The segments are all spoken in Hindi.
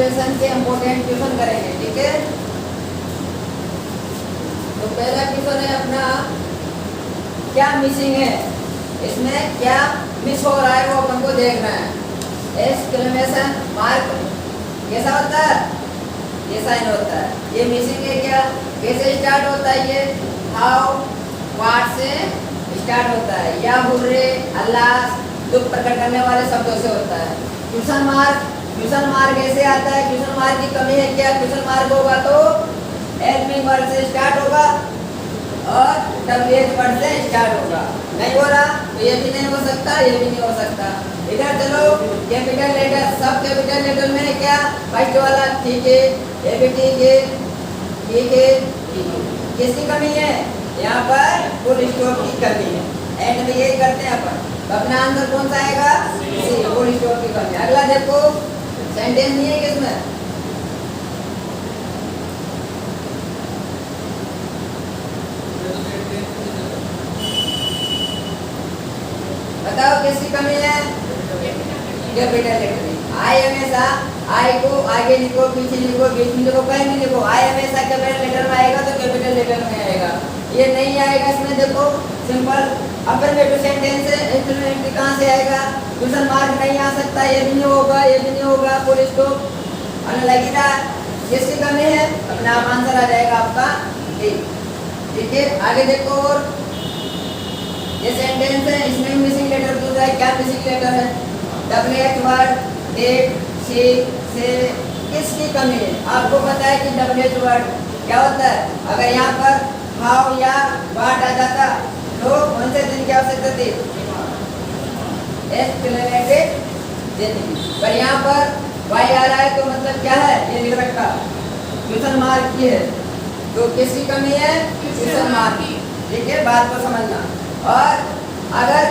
एब्रिविएशन से इम्पोर्टेंट क्वेश्चन करेंगे, ठीक है। तो पहला क्वेश्चन है अपना, क्या मिसिंग है, इसमें क्या मिस हो रहा है वो अपन को देखना है। एक्सक्लेमेशन मार्क कैसा होता है, ये साइन होता है, ये मिसिंग है क्या, कैसे स्टार्ट होता है ये, हाउ व्हाट से स्टार्ट होता है, या हुर्रे अल्लाह दुख प्रकट करने वाले शब्दों से होता है। क्वेश्चन मार्क ऐसे आता है, क्वेश्चन मार्क की कमी है क्या, क्वेश्चन मार्क होगा तो हेल्पिंग वर्ड से स्टार्ट होगा और डब्ल्यूएच वर्ड से स्टार्ट होगा। नहीं हो रहा तो ये भी नहीं हो सकता, ये भी नहीं हो सकता। इधर चलो, कैपिटल लेटर, सब कैपिटल लेटर में है क्या, फर्स्ट वाला ठीक है, ये भी ठीक है, ठीक है, ठीक है। किसकी कमी है, यहाँ पर फुल स्टॉप की कमी है। एंड में यही करते हैं अपन, तो अपना आंसर कौन सा आएगा, सी, फुल स्टॉप की कमी। अगला देखो, सेंटेंस नहीं है किसमें, बताओ किसकी कमी है, कैपिटल लेटर। आई हमेशा, आई को आगे लिखो, पीछे लिखो, बीच में लिखो, कहीं भी लिखो, आई हमेशा कैपिटल लेटर में आएगा तो कैपिटल लेटर में आएगा। ये नहीं आएगा इसमें, देखो सिंपल अफर्मेटिव सेंटेंस है, इंप्लीमेंट कहाँ से आएगा, क्वेश्चन मार्क नहीं आ सकता, ये भी नहीं होगा, ये भी नहीं होगा, फुल स्टॉप आने लगेगा। किसकी कमी है, अपना आप आंसर आ जाएगा आपका ठीक है। आगे देखो, और ये सेंटेंस है, इसमें मिसिंग लेटर पूछ रहा है, क्या मिसिंग लेटर है, डब्ल्यूएच वर्ड, डेट, सी से किसकी कमी है। आपको पता है कि डब्ल्यूएच वर्ड क्या होता है, अगर यहाँ पर हाउ या व्हाट आ जाता तो कौन से दिन की आवश्यकता थी, एक्सक्लेमेटेड दिन की, पर यहाँ पर वाई आ रहा है तो मतलब क्या है, ये लिख रखा क्वेश्चन मार्क की है, तो किसकी कमी है, क्वेश्चन मार्क की, ठीक है, बात को समझना। और अगर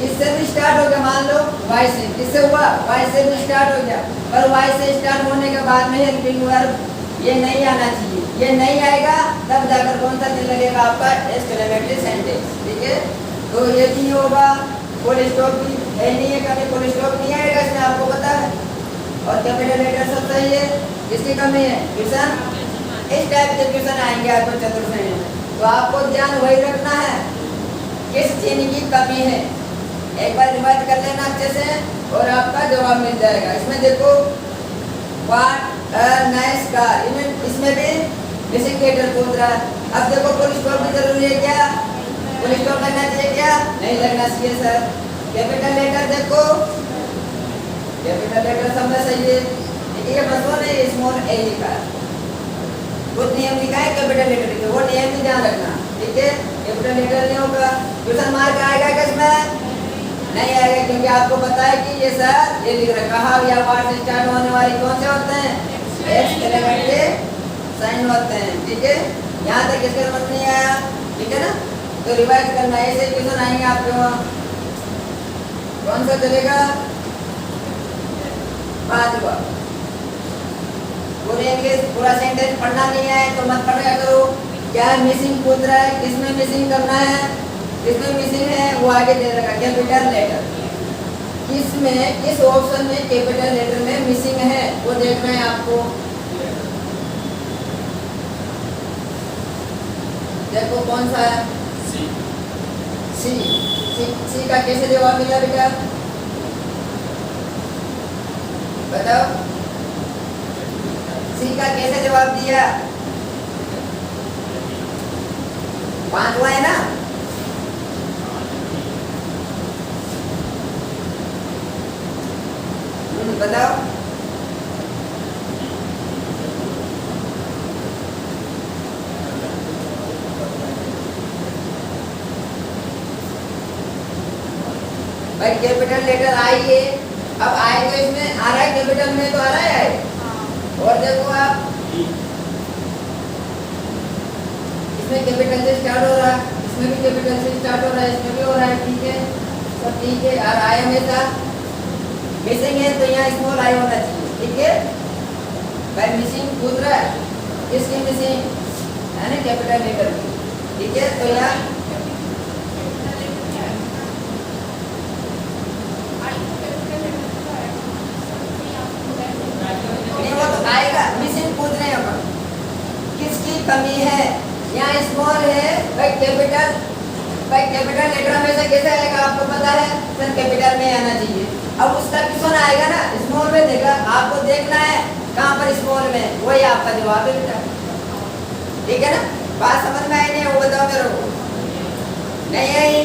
इससे भी स्टार्ट हो गया, मान लो वाई से, किससे हुआ, वाई से भी स्टार्ट हो गया, पर वाई से स्टार्ट होने के बाद में हेल्पिंग वर्ब ये नहीं आना चाहिए, ये नहीं आएगा तब जाकर कौन सा दिन लगेगा आपका, एक्सक्लेमेटरी सेंटेंस, ठीक है। तो ये भी होगा, फुल स्टॉप भी नहीं है, कभी फुल स्टॉप नहीं आएगा इसमें, आपको पता है। और कैपिटल लेटर सब सही है, किसकी कमी है, क्वेश्चन, इस टाइप के क्वेश्चन आएंगे आपको चतुर्श्रेणी में, तो आपको ध्यान वही रखना है किस चीज की कमी है। एक बार रिवाइज कर लेना अच्छे से और आपका जवाब मिल जाएगा। इसमें देखो, व्हाट नाइस कार, इसमें भी मिसिंग लेटर पूछ रहा है। अब देखो, फुल स्टॉप भी जरूरी है क्या, फुल स्टॉप लगना चाहिए क्या, नहीं लगना चाहिए सर। कैपिटल लेटर देखो, कैपिटल लेटर सब में सही है, ठीक है, बस वो नहीं स्मॉल ए लिखा है, वो नियम लिखा है कैपिटल लेटर के, वो नियम भी ध्यान रखना, ठीक है। कैपिटल लेटर नहीं होगा, क्वेश्चन मार्क आएगा किसमें, नहीं आएगा, क्योंकि आपको पता है कि ये सर ये लिख रखा है, या व्हाट से स्टार्ट होने वाली कौन से होते हैं, एक्सक्लेमेटरी साइन होते हैं, ठीक है। यहाँ तक किसका समझ नहीं आया, ठीक है ना, तो रिवाइज करना, ऐसे क्वेश्चन आएंगे आपके वहाँ। कौन सा चलेगा, पांचवा, पूरे इंग्लिश पूरा सेंटेंस पढ़ना नहीं है तो मत पढ़ा करो। क्या मिसिंग पूछ रहा है, किसमें मिसिंग करना है, किसमें मिसिंग है वो आगे दे रखा, कैपिटल लेटर, किसमें, किस ऑप्शन में कैपिटल लेटर में मिसिंग है वो देखना है आपको। देखो कौन सा है, सी, सी, सी, सी का कैसे जवाब मिला बेटा, बताओ, सी का कैसे जवाब दिया, पांचवा है ना, बताओ, भाई कैपिटल लेटर आई है, अब आए तो इसमें आ रहा है, कैपिटल में तो आ रहा है। और देखो आप, इसमें कैपिटल से स्टार्ट हो रहा है, इसमें भी कैपिटल से स्टार्ट हो रहा है, इसमें भी हो रहा है, ठीक है, सब ठीक है। और आई हमेशा मिसिंग है तो यहाँ स्मॉल आई होना चाहिए, ठीक है। भाई मिसिंग पूछ रहा है, किसकी मिसिंग है ना, कैपिटल लेटर की, ठीक है। तो यहाँ नहीं, वो तो कमी है, यहाँ स्मॉल है भाई कैपिटल लेटर हमेशा कैसे आएगा आपको पता है, सर कैपिटल में आना चाहिए। अब उसका क्वेश्चन आएगा ना स्मॉल में देगा, आपको देखना है कहाँ पर स्मॉल में, वही आपका जवाब है बेटा। ठीक है ना, बात समझ में आई नहीं है वो बताओ मेरे को, नहीं आई?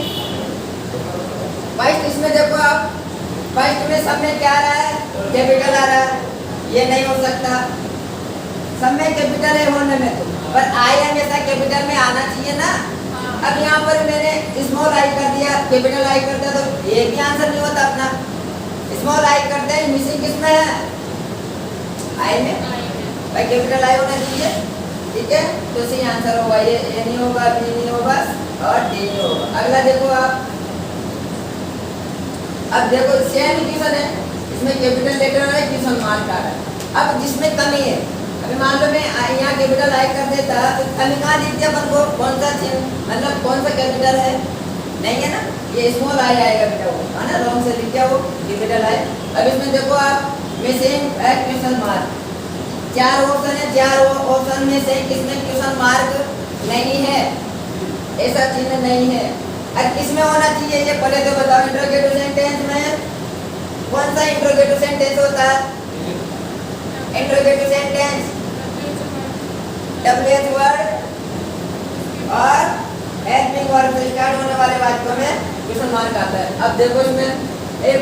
फर्स्ट इसमें देखो आप, फर्स्ट में सब में क्या आ रहा है, कैपिटल आ रहा है, ये नहीं हो सकता, सब में कैपिटल है होने में तो, पर आई हमेशा कैपिटल में आना चाहिए ना। अब यहाँ पर मैंने स्मॉल आई कर दिया, कैपिटल आई कर दिया, तो ये भी आंसर नहीं होता अपना। स्मॉल आई करते हैं, मिसिंग किसमें है, आई में, भाई कैपिटल आई होना चाहिए। ठीक है, तो सही आंसर होगा ये नहीं होगा, बी नहीं होगा और डी नहीं होगा। अगला देखो आप, अब देखो सेम क्वेश्चन है, इसमें कैपिटल लेटर है, क्वेश्चन मार्क आ रहा है। अब जिसमें कमी है, अभी मान लो मैं यहाँ कैपिटल आई कर देता तो कमी कहाँ दिखती है अपन को, कौन सा चिन्ह, मतलब कौन सा कैपिटल है, नहीं है ना, ये स्मॉल आई आएगा बेटा, वो है ना, रॉन्ग से लिख दिया वो कैपिटल आई। अब इसमें देखो आप, मिसिंग है क्वेश्चन मार्क, 4 ऑप्शन है, 4 ऑप्शन में से किसमें क्वेश्चन मार्क नहीं है, ऐसा चिन्ह नहीं है। अब किसमें होना चाहिए ये पहले तो बताओ, इंट्रोगेटिव सेंटेंस में कौन सा इंट्रोगेटिव सेंटेंस होता है, इंट्रोगेटिव सेंटेंस WH वर्ड और हेल्पिंग वर्ड से स्टार्ट होने वाले वाक्यों में क्वेश्चन मार्क आता है। अब देखो इसमें एक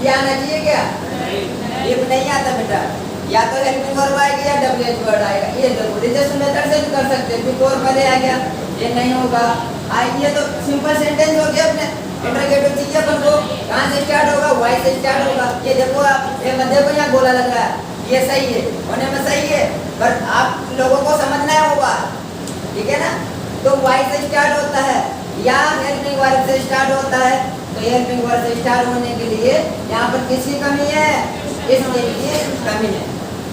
ये आना चाहिए क्या, ये नहीं आता बेटा, या तो हेल्पिंग वर्ब आएगा या WH वर्ड आएगा। ये देखो रिजेक्शन मेथड से भी कर सकते हैं, बिफोर पहले आ गया, ये नहीं होगा। ये तो सिंपल सेंटेंस हो गया अपने, इंट्रोगेटिव चाहिए अपन को, कहाँ से स्टार्ट होगा, वाई से स्टार्ट होगा। ये देखो आप, ये मध्य को यहाँ गोला लग रहा है, ये सही है, होने में सही है, पर आप लोगों को समझना है वो बात, ठीक है ना। तो वाई से स्टार्ट होता है या हेल्पिंग वर्ब से स्टार्ट होता है, तो हेल्पिंग वर्ब से स्टार्ट होने के लिए यहाँ पर किसकी कमी है, इसके लिए कमी है।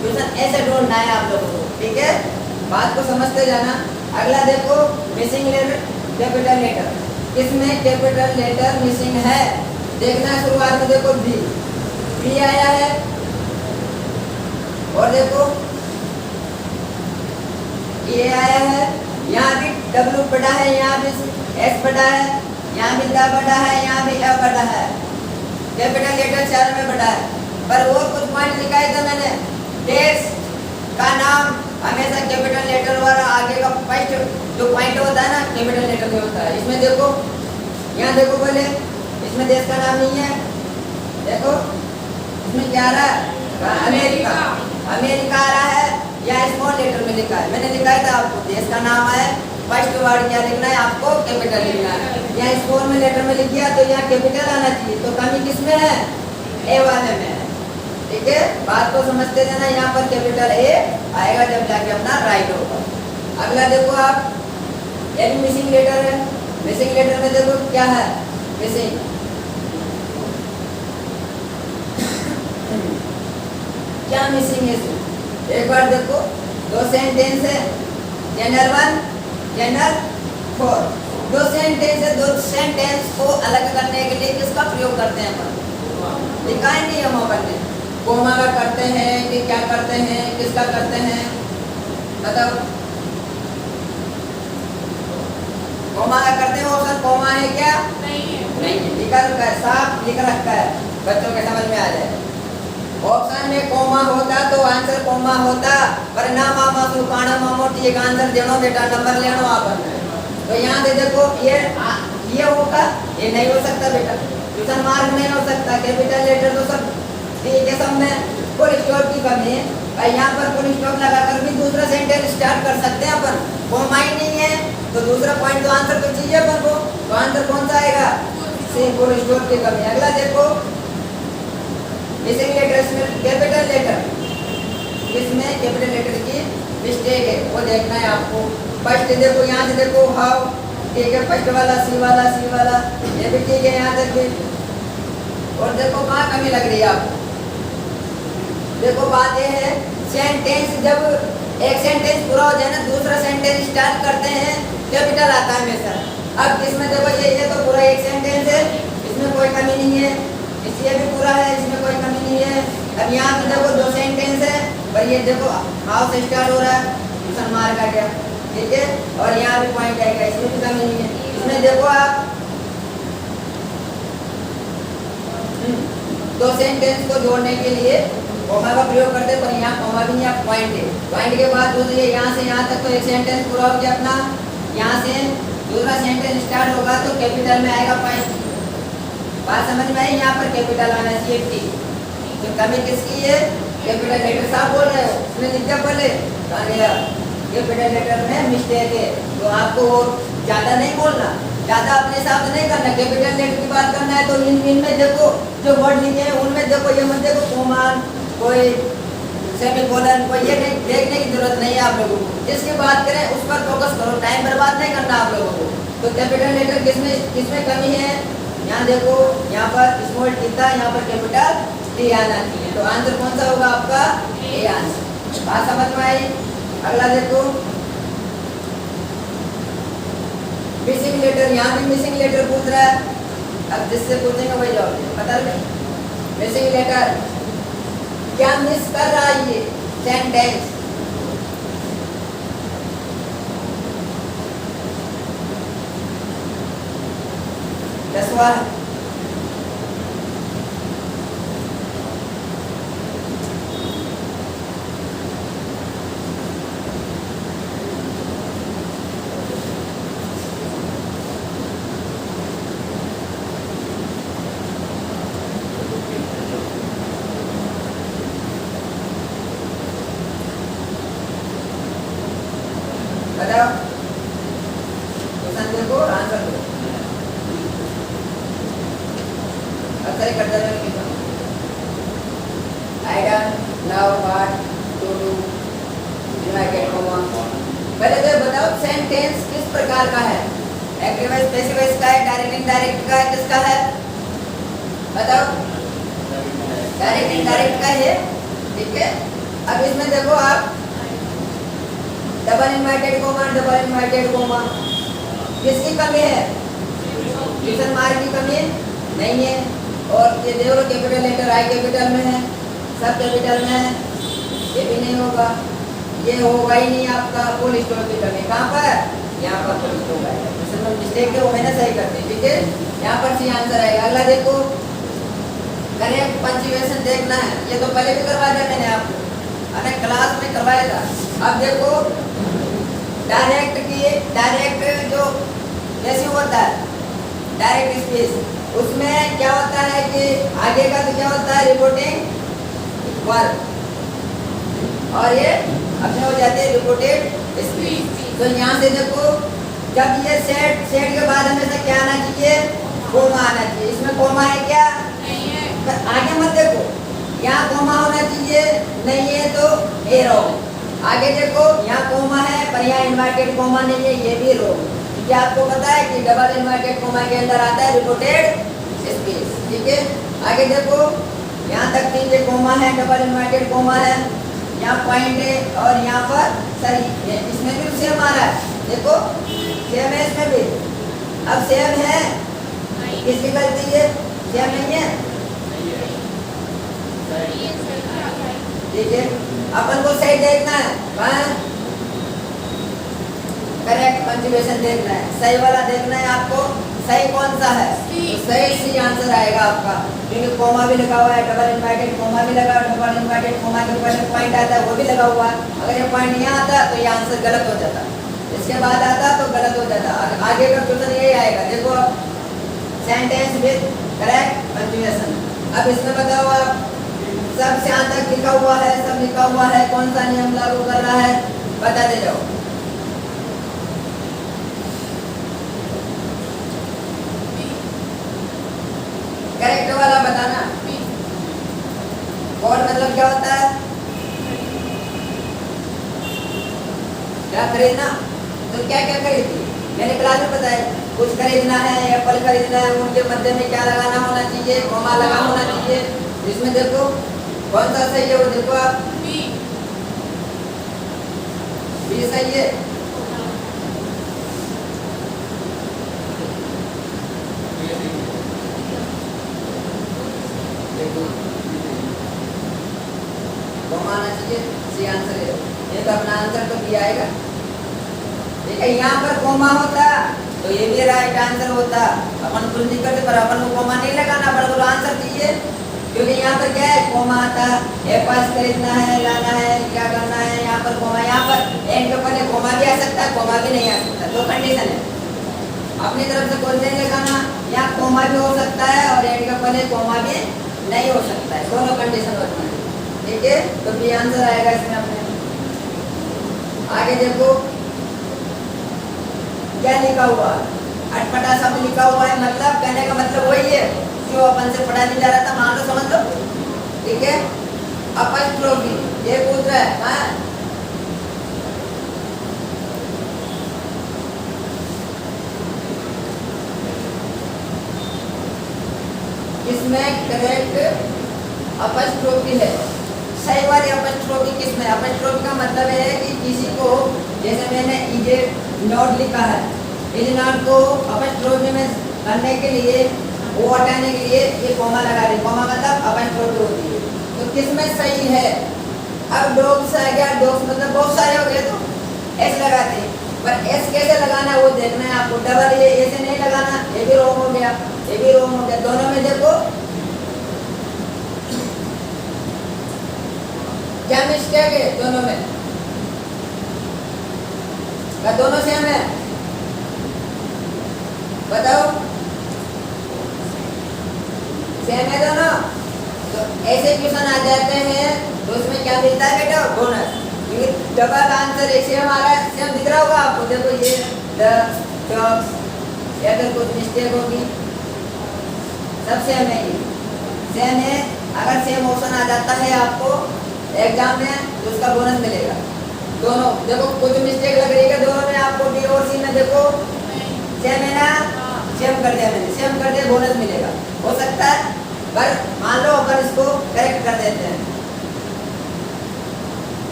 क्वेश्चन ऐसे ढूंढना है आप लोगों को, ठीक है, बात को समझते जाना। अगला देखो मिसिंग लेटर, कैपिटल लेटर, इसमें कैपिटल लेटर मिसिंग है, देखना शुरुआत में देखो बी आया है, और देखो ये आया है, यहाँ भी W बड़ा है, यहाँ भी S बड़ा है, यहाँ भी द बड़ा है, यहाँ भी F बड़ा है, कैपिटल लेटर 4 में बड़ा है। पर और कुछ पॉइंट दिखाए थे मैंने, टेक्स्ट का नाम हमेशा कैपिटल लेटर और आगे का फर्स्ट जो पॉइंट होता है ना कैपिटल लेटर में होता है। इसमें देखो, यहाँ देखो पहले, इसमें देश का नाम नहीं है, देखो इसमें क्या आ रहा है, अमेरिका, अमेरिका आ रहा है, या स्मॉल लेटर में लिखा है, मैंने लिखा था आपको देश का नाम है, फर्स्ट वर्ड क्या लिखना है आपको, कैपिटल लिखना है। यहाँ स्मॉल में लेटर में लिख दिया तो यहाँ कैपिटल आना चाहिए, तो कमी किसमें है, ए वाले में है, ठीक है, बात को समझते जाना। यहाँ पर कैपिटल ए आएगा जब जाके अपना राइट होगा। अगला देखो आप, ये भी मिसिंग लेटर है, मिसिंग लेटर में देखो क्या है, मिसिंग क्या मिसिंग है, एक बार देखो, 2 सेंटेंस है, जनरल 1 जनरल 4, 2 सेंटेंस है, 2 सेंटेंस को अलग करने के लिए किसका प्रयोग करते हैं अपन, दिखाए नहीं हम अपन ने, कोमा का करते हैं कि क्या करते हैं, किसका करते हैं बताओ, कोमा का करते हैं, ऑप्शन कोमा है क्या, नहीं लिखा रखा है, साफ लिख रखा है, बच्चों के समझ में आ जाए। ऑप्शन में कोमा होता तो आंसर कोमा होता, पर ना मामा सुकाना मामोटी एक आंसर देनो बेटा, नंबर लेनो आपन। तो यहाँ से देखो ये होगा, ये नहीं हो सकता बेटा, क्वेश्चन मार्क नहीं हो सकता, कैपिटल लेटर तो सब ठीक है, सब में फुल स्टॉप की कमी है, और यहाँ पर फुल स्टॉप लगाकर भी दूसरा सेंटेंस स्टार्ट कर सकते हैं अपन, कोमा ही नहीं है तो दूसरा पॉइंट तो आंसर तो चाहिए अपन को, तो आंसर कौन सा आएगा, फुल स्टॉप की कमी। अगला देखो मिसिंग लेटर, इसमें कैपिटल लेटर, इसमें कैपिटल लेटर की मिस्टेक है, वो देखना है आपको। फर्स्ट देखो, यहाँ से देखो हाउ, ठीक है, फर्स्ट वाला सी वाला ये भी ठीक है, यहाँ तक भी। और देखो कहाँ कमी लग रही है आपको, देखो बात ये है, सेंटेंस जब एक सेंटेंस पूरा हो जाए ना, दूसरा सेंटेंस स्टार्ट करते हैं, कैपिटल आता है हमेशा। अब इसमें देखो ये तो पूरा एक सेंटेंस है, इसमें कोई कमी नहीं है, इसलिए भी पूरा है, इसमें कोई कमी नहीं है। अब यहाँ पे देखो 2 सेंटेंस है, पर ये देखो हाउ से स्टार्ट हो रहा है, क्वेश्चन मार्क आ गया, ठीक है। और यहाँ भी पॉइंट आएगा, इसमें भी कमी नहीं है। इसमें देखो आप दो सेंटेंस को जोड़ने के लिए कॉमा का प्रयोग करते हैं, पर यहाँ कॉमा भी नहीं, आप पॉइंट है। पॉइंट के बाद दूसरे यहाँ से यहाँ तक तो एक सेंटेंस पूरा हो गया अपना। यहाँ से दूसरा सेंटेंस स्टार्ट होगा तो कैपिटल में आएगा पॉइंट। बात समझ में आई? यहाँ पर कैपिटल आना चाहिए टी। तो कमी किसकी है? कैपिटल लेटर साहब बोल रहे हो, उसने लिख दिया पहले कैपिटल लेटर में मिस्टेक है, तो आपको ज्यादा नहीं बोलना, ज्यादा अपने हिसाब से नहीं करना। कैपिटल लेटर की बात करना है तो इनमें देखो जो वर्ड लिखे हैं उनमें देखो, ये मत देखो कोमा कोई सेमीकोलन कोई, ये नहीं देखने की जरूरत नहीं है आप लोगों को। जिसकी बात करें उस पर फोकस करो, टाइम बर्बाद नहीं करना आप लोगों को। तो कैपिटल लेटर किसमें कमी है? यहाँ देखो, यहाँ पर स्मॉल टी था, यहाँ पर कैपिटल टी आना चाहिए। तो आंसर कौन सा होगा आपका? A answer. बात समझ में आई? अगला देखो मिसिंग लेटर, यहाँ भी मिसिंग लेटर पूछ रहा है। अब जिससे पूछेंगे वही जवाब देंगे, पता नहीं। मिसिंग लेटर क्या मिस कर रहा है ये सेंटेंस? दसवां बताओ, क्वेश्चन देखो आंसर दो। अच्छा ही करते हैं कितना I don't know what to do inverted comma। पहले तो बताओ सेंटेंस किस प्रकार का है? एक्टिव है, पैसिव है, इसका है, डायरेक्ट इनडायरेक्ट का है, किसका है? बताओ। डायरेक्ट इनडायरेक्ट का है, ठीक है। अब इसमें देखो आप double inverted comma, double inverted comma, किसकी कमी है? क्वेश्चन मार्क की कमी नहीं है। और ये देखो कैपिटल लेटर आई कैपिटल में है, सब कैपिटल में है, ये भी नहीं होगा, ये होगा ही नहीं आपका। फुल स्टॉप की कमी कहाँ पर? यहाँ पर फुल स्टॉप आएगा। इसमें मिस्टेक है वो मैंने सही कर दी, ठीक है। यहाँ पर सी आंसर आएगा। अगला देखो करेक्ट पंक्चुएशन देखना है, ये तो पहले भी करवा दिया मैंने आपको, अरे क्लास में करवाया था। अब देखो डायरेक्ट जो जैसे होता है डायरेक्ट स्पेस, उसमें क्या होता है कि आगे का तो क्या होता है रिपोर्टिंग वर्ब, और ये अपने हो जाते हैं रिपोर्टेड स्पीच। तो यहाँ से देखो जब ये सेट के बाद हमेशा क्या आना चाहिए? कोमा आना चाहिए। इसमें कोमा है क्या? नहीं है। आगे मत देखो, यहाँ कोमा होना चाहिए, नहीं है तो एरो। आगे देखो यहाँ कोमा है पर यहाँ इन्वर्टेड कोमा नहीं है, ये भी रो। क्या आपको पता है कि डबल इन्वर्टेड कोमा के अंदर आता है रिपोर्टेड स्पेस, ठीक है। आगे देखो यहाँ तक तीन ये कोमा है, डबल इन्वर्टेड कोमा है, यहाँ पॉइंट है, और यहाँ पर सही इसमें भी सेम आ रहा है, देखो सेम है इसमें भी। अब सेम है, किसकी गलती है? सेम नहीं है, ठीक है। अपन को सही देखना है, करेक्ट पंक्चुएशन देखना है, सही वाला देखना है आपको। सही कौन सा है? तो सही सी आंसर आएगा आपका, क्योंकि कोमा भी लगा हुआ है, डबल इन्वर्टेड कोमा भी लगा, डबल इन्वर्टेड कोमा के ऊपर पॉइंट आता है वो भी लगा हुआ है। अगर ये पॉइंट यहाँ आता तो ये आंसर गलत हो जाता, इसके बाद आता तो गलत हो जाता। आगे का क्वेश्चन यही आएगा, देखो सेंटेंस विद करेक्ट पंक्चुएशन। अब इसमें बताओ आप, सबसे यहाँ तक लिखा हुआ है, सब लिखा हुआ है, कौन सा नियम लागू कर रहा है बताते जाओ। करेक्ट वाला बताना। और मतलब क्या होता है? क्या खरीदना? तो क्या क्या खरीदी? मैंने क्लास में बताया, कुछ खरीदना है, एप्पल खरीदना है, उनके मध्य में क्या लगाना होना चाहिए? कोमा लगा होना चाहिए। इसमें देखो कौन सा सही है, वो देखो आप, बी सही है। कोमा आना चाहिए, सी आंसर है। ये तो अपना आंसर तो दिया आएगा। ठीक है, यहाँ पर कोमा होता तो ये भी राइट आंसर होता। अपन कुछ नहीं करते पर अपन को कोमा नहीं लगाना, अपन को आंसर चाहिए, क्योंकि यहाँ पर क्या है, कोमा आता है, पास खरीदना है, लाना है, क्या करना है, यहाँ पर कोमा, यहाँ पर एंड के पहले कोमा भी आ सकता है, कोमा भी नहीं आ सकता, दो कंडीशन है। अपनी तरफ से बोल देंगे गाना, यहाँ कोमा भी हो सकता है और एंड के पहले कोमा भी नहीं हो सकता है, दोनों कंडीशन होती है। ठीक है, तो बी आंसर आएगा इसमें अपने। आगे देखो क्या लिखा हुआ, अटपटा शब्द लिखा हुआ है, मतलब कहने का मतलब वही है जो अपन से पढ़ा नहीं जा रहा था, मान लो समझ लो। ठीक है, अपस्ट्रोफी ये पूछ रहा है, हाँ इसमें करेक्ट अपस्ट्रोफी है, सही वाली अपस्ट्रोफी किसमें? अपस्ट्रोफी का मतलब है कि किसी को, जैसे मैंने इजे नोट लिखा है, इज नॉट को अपस्ट्रोफी में करने के लिए, वो हटाने के लिए ये कोमा लगा रही, कोमा मतलब अपस्ट्रोफी होती है। तो किसमें सही है? अब डॉग्स आ गया, डॉग्स मतलब बहुत सारे हो गए तो एस लगाते हैं, पर एस कैसे लगाना है वो देखना है आपको। डबल ये ऐसे नहीं लगाना, ये भी रॉन्ग हो गया, ये भी रॉन्ग हो गया। दोनों में देखो क्या मिस्टेक है, दोनों में क्या दोनों सेम है? बताओ, सेम है दोनों? तो ऐसे क्वेश्चन आ जाते हैं तो उसमें क्या मिलता है बेटा? बोनस। क्योंकि डबल आंसर एक सेम आ रहा है, सेम दिख रहा होगा आपको, देखो ये द डॉग्स, या अगर कुछ मिस्टेक होगी सब सेम है, ये सेम है। अगर सेम ऑप्शन आ जाता है आपको एग्जाम में तो उसका बोनस मिलेगा। दोनों देखो कुछ मिस्टेक लग रही है दोनों में, आपको डी और सी में देखो सेम है ना, सेम कर दिया मैंने, सेम कर दिया, बोनस मिलेगा। हो सकता है पर मान लो अपन इसको करेक्ट कर देते हैं,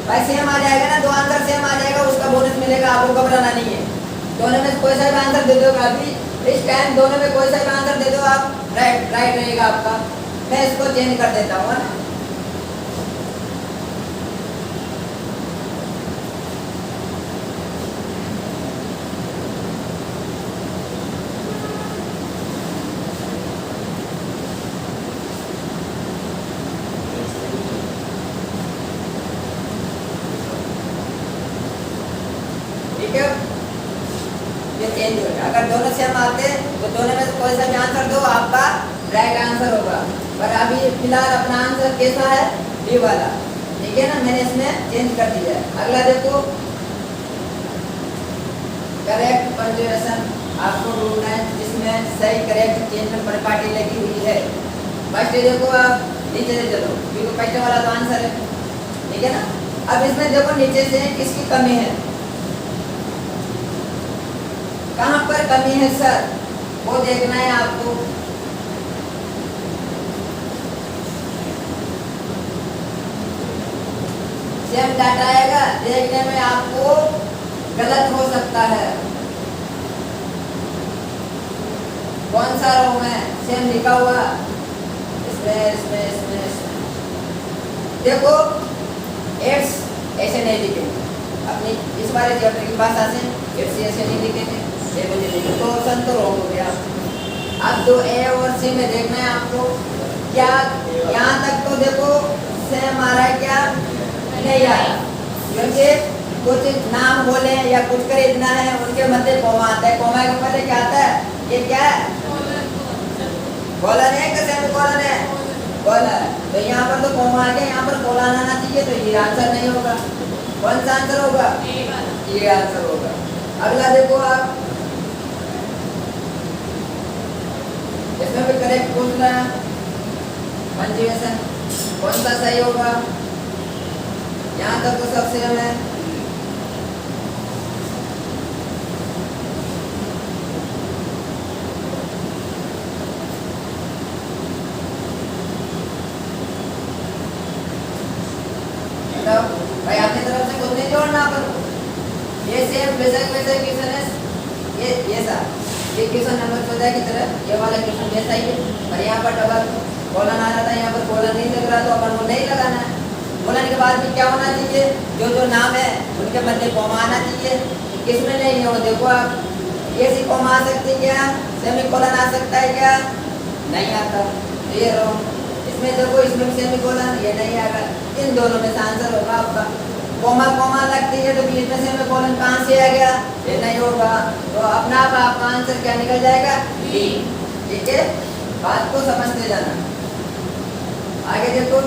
भाई सेम आ जाएगा ना, दो आंसर सेम आ जाएगा, उसका बोनस मिलेगा, आपको घबराना नहीं है। दोनों में कोई सा भी आंसर दे दो, अभी इस टाइम दोनों में कोई सा भी आंसर दे दो आप, राइट राइट रहेगा आपका। मैं इसको चेंज कर देता हूँ। ये चेंज हो गया, अगर दोनों सेम आते तो दोनों में कोई सा भी आंसर दो, आपका राइट आंसर होगा। पर अभी फिलहाल अपना आंसर कैसा है? बी वाला। ठीक है ना, मैंने इसमें चेंज कर दिया है। अगला देखो, करेक्ट पंक्चुएशन आपको ढूंढना है जिसमें सही करेक्ट चेंज में परिपाटी लगी हुई है। फर्स्ट देखो आप नीचे से चलो, क्योंकि फर्स्ट वाला तो आंसर है। ठीक है ना, अब इसमें देखो नीचे से किसकी कमी है, कहाँ पर कमी है सर, वो देखना है आपको। सेम डाटा आएगा, देखने में आपको गलत हो सकता है। कौन सा रो में सेम लिखा हुआ, इसमें इसमें इसमें इसमें देखो एड्स ऐसे नहीं लिखेंगे, अपनी इस वाले चैप्टर की भाषा से एड्स ऐसे नहीं लिखेंगे, तो ऑप्शन तो रॉन्ग हो गया। अब दो ए और सी में देखना है आपको, क्या यहाँ तक तो देखो सेम आ रहा है, क्या नहीं आ रहा, क्योंकि कुछ नाम बोले या कुछ खरीदना है उनके मध्य कोमा आता है, कोमा के पहले क्या आता है, ये क्या है? कॉलन है कि सेमी कॉलन है? कॉलन। तो यहाँ पर तो कोमा आ गया, यहाँ पर कॉलन आना चाहिए, तो ये आंसर नहीं होगा। कौन सा आंसर होगा? ये आंसर होगा। अगला देखो आप, इसमें भी करेक्ट पूछ रहा है पंक्चुएशन, कौन सा सही होगा? यहाँ तक तो सब सेम है। भाई अपनी तरफ से कुछ नहीं जोड़ना, पर ये सेम वैसे वैसे क्वेश्चन है, ये सा ये क्वेश्चन नंबर 14 की तरह ये वाला क्वेश्चन जैसा ही है, पर यहाँ पर डबल कॉलन आ रहा था, यहाँ पर कॉलन नहीं लग रहा, तो अपन को नहीं लगाना है। कोलन के बाद में क्या होना चाहिए, जो जो नाम है उनके बदले कॉमा आना चाहिए। किसमें नहीं है वो देखो आप, ये सी कॉमा आ सकती है क्या, सेमीकोलन आ सकता है क्या, नहीं आता, तो ये रॉन्ग। इसमें देखो इसमें सेमीकोलन ये नहीं आएगा, इन दोनों में से आंसर होगा आपका। कॉमा कॉमा लगती है तो बीच में सेमीकोलन कहाँ से आ गया, ये नहीं होगा, तो अपना आप आपका आंसर क्या निकल जाएगा, डी। ठीक है, बात को समझते जाना। आगे देखो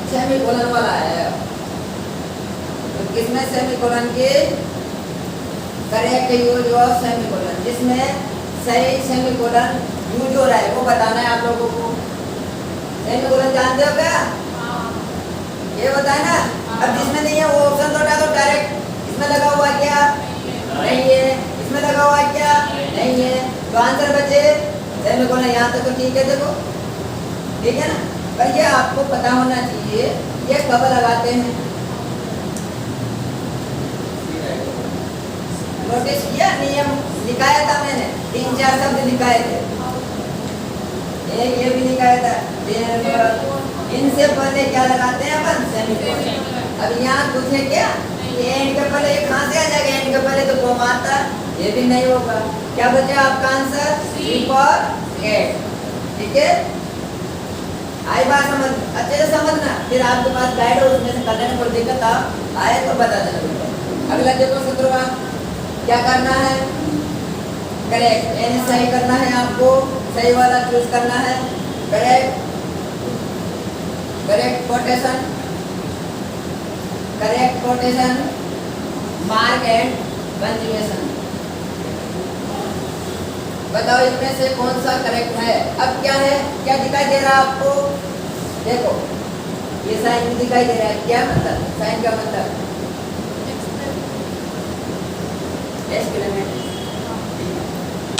सेमीकोलन वाला है, तो किसमें सेमीकोलन के करेक्ट यूज ऑफ सेमीकोलन, जिसमें सही सेमीकोलन यूज हो रहा है वो बताना है आप लोगों को। सेमीकोलन जानते हो क्या, ये बताए ना। अब जिसमें नहीं है वो ऑप्शन तो हटा दो डायरेक्ट। इसमें लगा हुआ क्या, नहीं है। इसमें लगा हुआ क्या, नहीं है, तो आंसर बचे सेमीकोलन। यहाँ तक तो ठीक है, देखो ठीक है ना। पर ये आपको पता होना चाहिए ये कब लगाते हैं, नोटिस किया, नियम लिखाया था मैंने, 3-4 शब्द लिखाए थे, एक ये भी लिखाया था, इनसे पहले क्या लगाते हैं अपन, सेमीकोलन। अब यहाँ पूछे क्या, एंड के पहले कहाँ से आ जाएगा, एंड के पहले तो कॉमा आता, ये भी नहीं होगा। क्या बचा आपका आंसर, सी फॉर एट। ठीक है, आई बात समझ, अच्छे से समझना, फिर आपके पास गाइड हो उसमें से करने में कोई दिक्कत आए तो बता देना। अगला देखो 17वां, क्या करना है, करेक्ट यानी सही करना है, आपको सही वाला चूज करना है। Correct correct quotation, correct quotation, mark and punctuation. बताओ इसमें से कौन सा करेक्ट है। अब क्या है, क्या दिखाई दे रहा है आपको, देखो ये साइन भी दिखाई दे रहा है, क्या मतलब, साइन का मतलब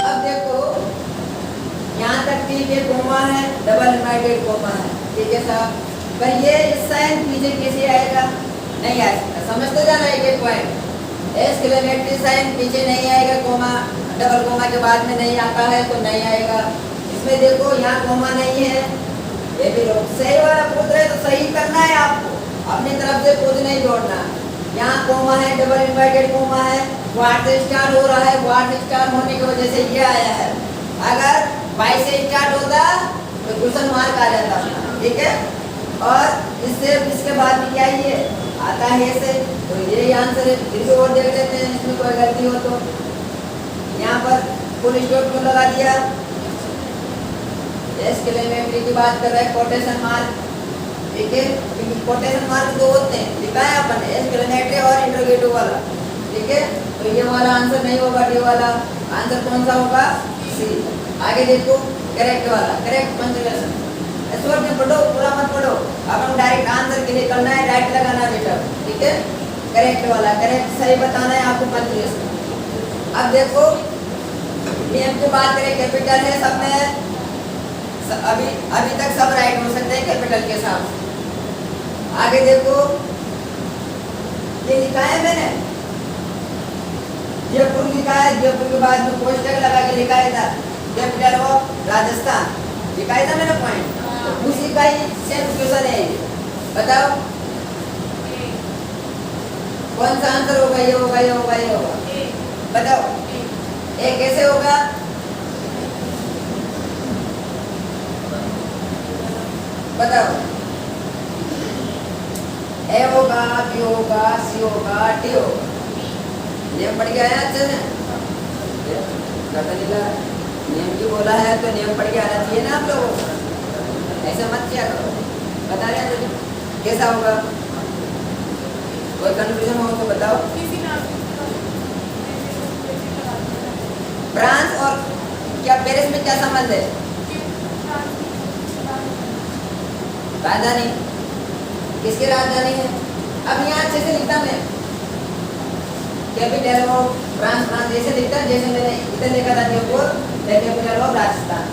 अब देखो यहाँ तक ठीक है, कोमा है, डबल इनवर्टेड कोमा है, ठीक है साहब। पर ये इस साइन पीछे कैसे आएगा, नहीं आ सकता, समझते जाना एक एक पॉइंट। एक्सक्लेमेटरी साइन पीछे नहीं आएगा, कोमा डबल कोमा के बाद में नहीं आता है तो नहीं आएगा। इसमें देखो यहाँ कोमा नहीं है, ये भी लोग सही वाला पूछ रहे तो सही करना है आपको, अपनी तरफ से कुछ नहीं जोड़ना। यहाँ कोमा है, डबल इनवर्टेड कोमा है, वाट से स्टार्ट हो रहा है, वाट स्टार्ट होने की वजह से ये आया है। अगर वाई से स्टार्ट होता तो क्वेश्चन मार्क आ जाता, ठीक है। और इससे इसके बाद में क्या ये आता है ऐसे, तो यही आंसर है। फिर भी और देख लेते हैं इसमें कोई गलती हो तो। यहाँ पर फुल स्टॉप क्यों लगा दिया, एक्सक्लेमेटरी की बात कर रहे हैं, कोटेशन मार्क, ठीक है, क्योंकि कोटेशन मार्क दो होते हैं, लिखा है अपन एक्सक्लेमेटरी और इंटरोगेटिव वाला, ठीक है। तो ये वाला आंसर नहीं होगा, डी वाला आंसर कौन सा होगा, सी। आगे देखो करेक्ट वाला, करेक्ट पंक्चुएशन, शॉर्ट में पढ़ो, पूरा मत पढ़ो, अपन डायरेक्ट आंसर के लिए करना है, राइट लगाना बेटा, ठीक है। करेक्ट वाला, करेक्ट सही बताना है आपको पंक्चुएशन। अब देखो नियम की बात करें, कैपिटल है सब में, अभी तक सब राइट हो सकते हैं कैपिटल के साथ। आगे देखो ये लिखा है मैंने, जयपुर लिखा है, जयपुर के बाद में पोस्टर लगा के लिखा था कैपिटल ऑफ राजस्थान, लिखा था मैंने पॉइंट, तो उसी का ही सेम क्वेश्चन है ये। बताओ कौन सा आंसर होगा, ये होगा, ये होगा, ये होगा, बताओ ये कैसे होगा, बताओ। ए होगा, बी होगा, सी होगा, डी होगा। नियम पढ़ के आया अच्छे से, नियम की बोला है तो नियम पढ़ के आना चाहिए ना आप लोगों को, ऐसा मत किया करो। बता रहे हैं कैसा होगा, कोई कंफ्यूजन हो तो बताओ। फ्रांस और क्या पेरिस में क्या संबंध है, राजधानी, किसकी राजधानी है। अब यहाँ अच्छे से लिखता मैं, कैपिटल ऑफ फ्रांस, फ्रांस जैसे लिखता जैसे मैंने इधर लिखा था जयपुर, कैपिटल ऑफ राजस्थान,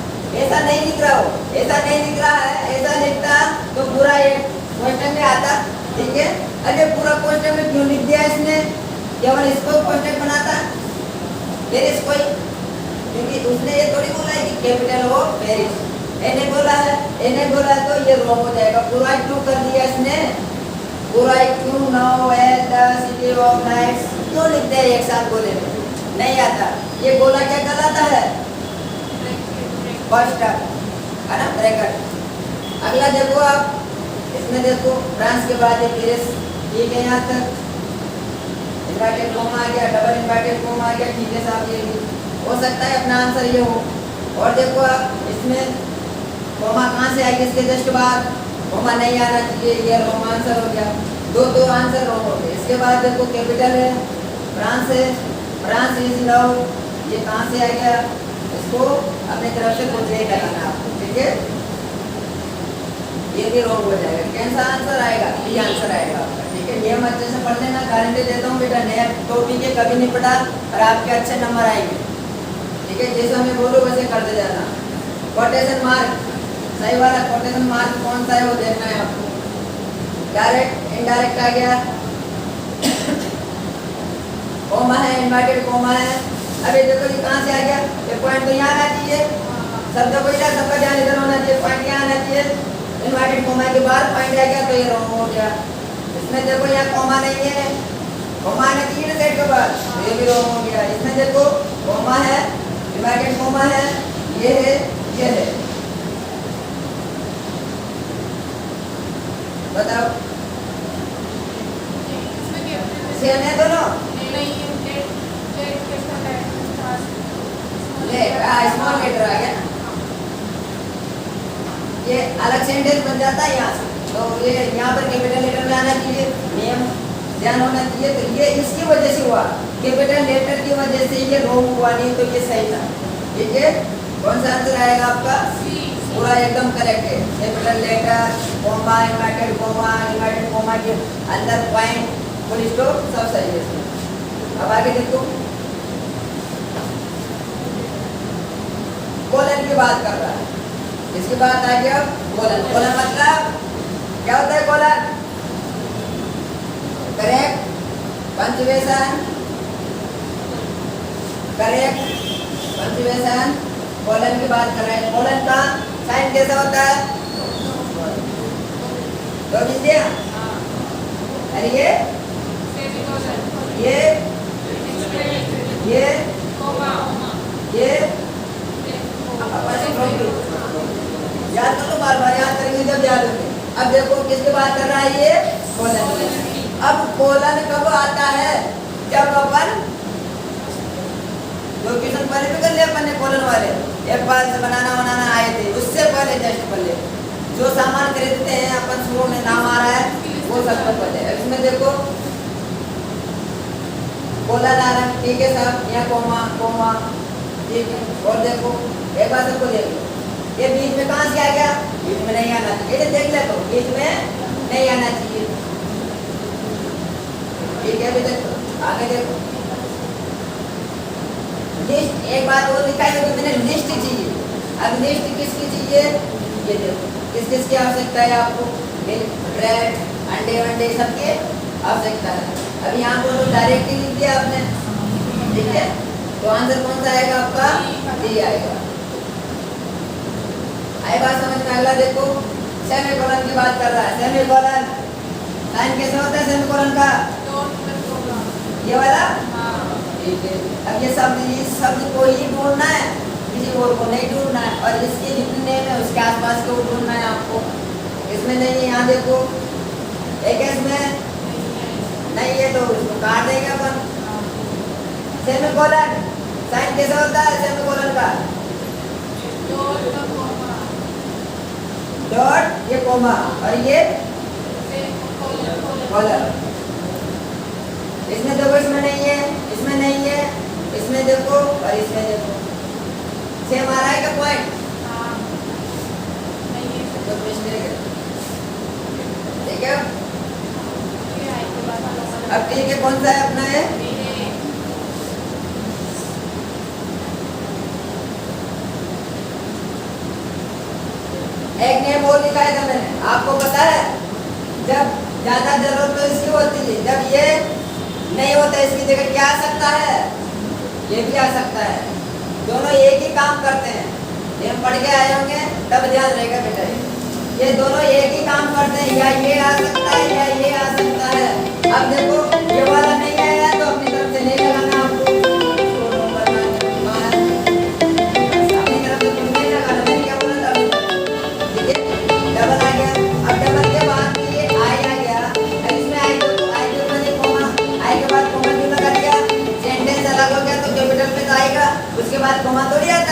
ऐसा नहीं लिख रहा हो, ऐसा नहीं लिख रहा है, ऐसा लिखता तो पूरा एक क्वेश्चन में आता, ठीक है। अरे पूरा क्वेश्चन में क्यों लिख दिया इसने, केवल इसको क्वेश्चन बनाता फिर इसको, क्योंकि उसने ये थोड़ी बोला है कि कैपिटल ऑफ पेरिस, ए नहीं बोला है, ए नहीं बोला है तो ये रॉन्ग हो जाएगा। पूरा क्यों कर दिया इसने, पूरा क्यों now at the city of nights क्यों लिखते हैं एक साथ बोले में नहीं आता। ये बोला क्या कहलाता है, फर्स्ट है ना, ब्रैकेट। अगला देखो आप, इसमें देखो फ्रांस के बाद एक ठीक है, यहाँ तक इन्वर्टेड कोमा आ गया, डबल इन्वर्टेड कोमा आ गया, ठीक है साहब, ये भी हो सकता है अपना आंसर ये हो। और देखो आप इसमें कोमा कहाँ से आएगी, इसके जस्ट बाद कोमा नहीं आना चाहिए, ये रॉन्ग आंसर हो गया, दो आंसर रॉन्ग हो गए। इसके बाद देखो कैपिटल है फ्रांस है, फ्रांस इज नाउ, ये कहाँ से आ गया, इसको अपने तरफ से कुछ नहीं कराना आपको, ठीक है, ये भी रॉन्ग हो जाएगा। कैसा आंसर आएगा, ये आंसर आएगा आपका, ठीक है। नियम अच्छे से पढ़ लेना, गारंटी देता हूँ बेटा, नया टॉपिक है कभी नहीं पढ़ा और आपके अच्छे नंबर आएंगे, ठीक है। जैसे हमें बोलो वैसे करते जाना। कोटेशन मार्क, सही वाला कोटेशन मार्क कौन सा है वो देखना है आपको। डायरेक्ट इनडायरेक्ट आ गया, कोमा है, इन्वर्टेड कोमा है। अभी देखो ये कहाँ से आ गया, ये पॉइंट तो यहाँ आना चाहिए, शब्द को इधर, सबका ध्यान इधर होना चाहिए, पॉइंट यहाँ आना चाहिए। इन्वर्टेड कोमा के बाद पॉइंट आ गया तो ये रॉन्ग हो गया। इसमें देखो यहाँ कोमा नहीं है, कोमा आना चाहिए सेट के बाद, ये भी रॉन्ग हो गया। इसमें देखो कोमा है, इन्वर्टेड कोमा है, ये है, ये है, बताओ सेम है दोनों, स्मॉल लेटर आ गया, ये अलग सेंटेंस बन जाता है यहाँ से, तो ये यहाँ पर कैपिटल लेटर में आना चाहिए, नियम ध्यान होना चाहिए। तो ये इसकी वजह से हुआ, कैपिटल लेटर की वजह से ये रॉन्ग हुआ, नहीं तो ये सही था, ठीक है। कौन सा आंसर आएगा आपका, पूरा एकदम करेक्ट है। Capital letter, comma, inverted comma के अंदर पॉइंट, फुल स्टॉप सब सही है इसमें। अब आगे देखो, कोलन की बात कर रहा है, इसके बाद आ गया कोलन। कोलन मतलब क्या होता है, colon correct punctuation, correct punctuation, colon की बात कर रहे हैं। कोलन का साइन कैसा होता है, दो बिंदियां, अरे ये याद करो, बार बार याद करेंगे जब याद होंगे। अब देखो किसकी बात कर रहा है, ये कोलन। अब कोलन कब आता है, जब अपन जो क्वेश्चन पहले भी कर लिया अपन ने, कोलन वाले एक बार से बनाना आए थे, उससे पहले जस्ट पहले जो सामान खरीदते हैं अपन, शुरू में नाम आ रहा है वो सबसे पहले। इसमें देखो कोलन आ रहा है, ठीक है साहब, यहाँ कोमा, ठीक है। और देखो एक बार सबको देख लो, ये बीच में कहाँ से आ गया, बीच में नहीं आना चाहिए, ये देख ले तो बीच में नहीं आना चाहिए, ठीक है। अभी देखो आगे देखो, लिस्ट, एक बात और लिखा है तो मैंने लिस्ट चाहिए। अब लिस्ट किसकी चाहिए, ये देखो किस किस की आवश्यकता है आपको, ब्रेड, अंडे सबके आवश्यकता है। अब यहाँ पर तो डायरेक्ट ही लिख दिया आपने, ठीक है, तो आंसर कौन सा आएगा आपका, डी आएगा। आई बात समझ में। अगला देखो, सेमीकोलन की बात कर रहा है। सेमीकोलन साइन कैसे होता है, सेमीकोलन का ये वाला, ठीक है। अब ये शब्द, इस शब्द को ही ढूंढना है, किसी और को नहीं ढूंढना है, और इसके जितने में उसके आसपास को ढूंढना है आपको। इसमें नहीं है, यहाँ देखो एक इसमें नहीं है तो उसको काट देंगे अपन। सेमीकोलन साइन कैसे होता है, सेमीकोलन का डॉट, ये कोमा, और ये कोलन। इसमें देखो, इसमें नहीं है, इसमें नहीं है, इसमें देखो और इसमें देखो, सेम आ रहा है क्या पॉइंट, तो ठीक है। अब ठीक है, कौन सा है अपना है, एक नेम और लिखा है था मैंने, आपको पता है जब ज्यादा जरूरत तो इसकी होती है, जब ये नहीं होता इसकी जगह क्या आ सकता है, ये भी आ सकता है, दोनों एक ही काम करते हैं। ये हम पढ़ के आए होंगे तब ध्यान रहेगा बेटा। ये दोनों एक ही काम करते हैं, या ये आ सकता है या ये आ सकता है। अब देखो ये वाला नहीं आया तो अपनी तरफ से नहीं लगाना आपको, अपनी तरफ से तुम नहीं लगाना। मैंने क्या बोला था अभी तक, ठीक है। डबल आ गया, अब डबल के बाद ये आई आ गया, इसमें आई तो आई के ऊपर एक कॉमा, आई के बाद कॉमा क्यों लगा दिया, सेंटेंस अलग हो गया तो कैपिटल में तो आएगा, उसके बाद कॉमा थोड़ी आ